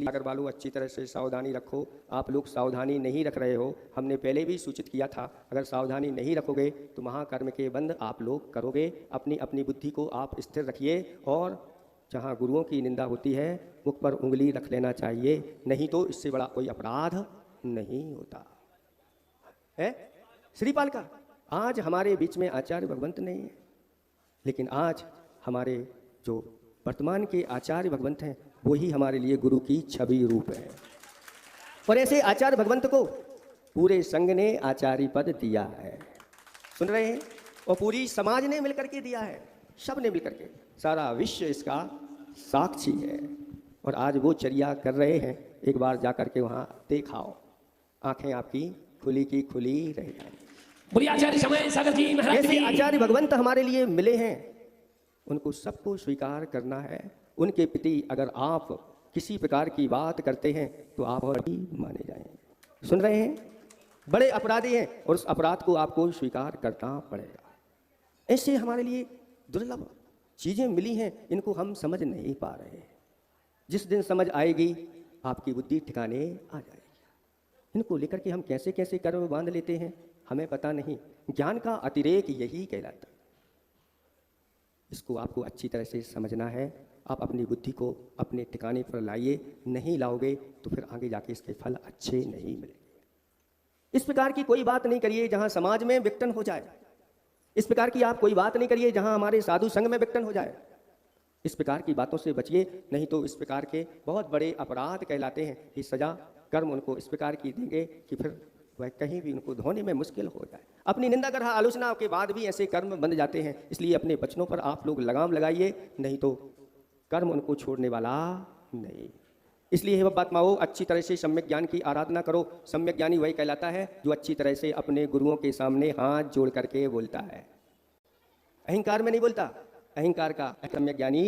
इसलिए अगर वालों अच्छी तरह से सावधानी रखो। आप लोग सावधानी नहीं रख रहे हो, हमने पहले भी सूचित किया था। अगर सावधानी नहीं रखोगे तो महाकर्म के बंध आप लोग करोगे। अपनी अपनी बुद्धि को आप स्थिर रखिए और जहाँ गुरुओं की निंदा होती है मुख पर उंगली रख लेना चाहिए, नहीं तो इससे बड़ा कोई अपराध नहीं होता है। श्रीपाल का आज हमारे बीच में आचार्य भगवंत नहीं है, लेकिन आज हमारे जो वर्तमान के आचार्य भगवंत हैं वो ही हमारे लिए गुरु की छवि रूप है। और ऐसे आचार्य भगवंत को पूरे संघ ने आचार्य पद दिया है, सुन रहे हैं, और पूरी समाज ने मिलकर के दिया है, सब ने मिलकर के, सारा विश्व इसका साक्षी है। और आज वो चर्या कर रहे हैं, एक बार जाकर के वहाँ देखाओ, आंखें आपकी खुली की खुली रह जाएंगी। आचार्य समय सागर जी महाराज ऐसे आचार्य भगवंत हमारे लिए मिले हैं, उनको सबको स्वीकार करना है। उनके प्रति अगर आप किसी प्रकार की बात करते हैं तो आप और भी माने जाएंगे। सुन रहे हैं, बड़े अपराधी हैं और उस अपराध को आपको स्वीकार करना पड़ेगा। ऐसे हमारे लिए दुर्लभ चीजें मिली हैं, इनको हम समझ नहीं पा रहे हैं। जिस दिन समझ आएगी आपकी बुद्धि ठिकाने आ जाएगी। इनको लेकर के हम कैसे कैसे कर्म बांध लेते हैं हमें पता नहीं। ज्ञान का अतिरेक यही कहलाता है। इसको आपको अच्छी तरह से समझना है। आप अपनी बुद्धि को अपने ठिकाने पर लाइए, नहीं लाओगे तो फिर आगे जाके इसके फल अच्छे नहीं मिलेंगे। इस प्रकार की कोई बात नहीं करिए जहां समाज में विघटन हो जाए। इस प्रकार की आप कोई बात नहीं करिए जहां हमारे साधु संघ में विघटन हो जाए। इस प्रकार की बातों से बचिए, नहीं तो इस प्रकार के बहुत बड़े अपराध कहलाते हैं। ये सजा कर्म उनको इस प्रकार की देंगे कि फिर वह कहीं भी उनको धोने में मुश्किल हो जाए। अपनी निंदा कर आलोचना के बाद भी ऐसे कर्म बन जाते हैं। इसलिए अपने वचनों पर आप लोग लगाम लगाइए, नहीं तो कर्म उनको छोड़ने वाला नहीं। इसलिए हे बात्माओं, अच्छी तरह से सम्यक ज्ञान की आराधना करो। सम्यक ज्ञानी वही कहलाता है जो अच्छी तरह से अपने गुरुओं के सामने हाथ जोड़ करके बोलता है। अहंकार में नहीं बोलता, अहंकार का सम्यक ज्ञानी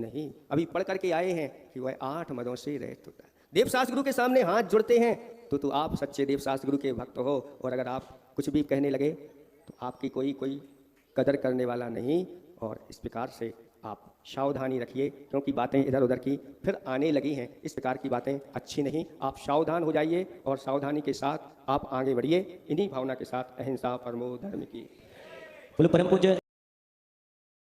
नहीं। अभी पढ़ करके आए हैं कि वह 8 मदों से रहित होता है। देवशास्त्र गुरु के सामने हाथ जोड़ते हैं तो आप सच्चे देवशास्त्र गुरु के भक्त हो। और अगर आप कुछ भी कहने लगे तो आपकी कोई कदर करने वाला नहीं। और इस प्रकार से आप सावधानी रखिए, क्योंकि बातें इधर उधर की फिर आने लगी हैं। इस प्रकार की बातें अच्छी नहीं। आप सावधान हो जाइए और सावधानी के साथ आप आगे बढ़िए। इन्हीं भावना के साथ अहिंसा परमो धर्म की। बोलो परम पूज्य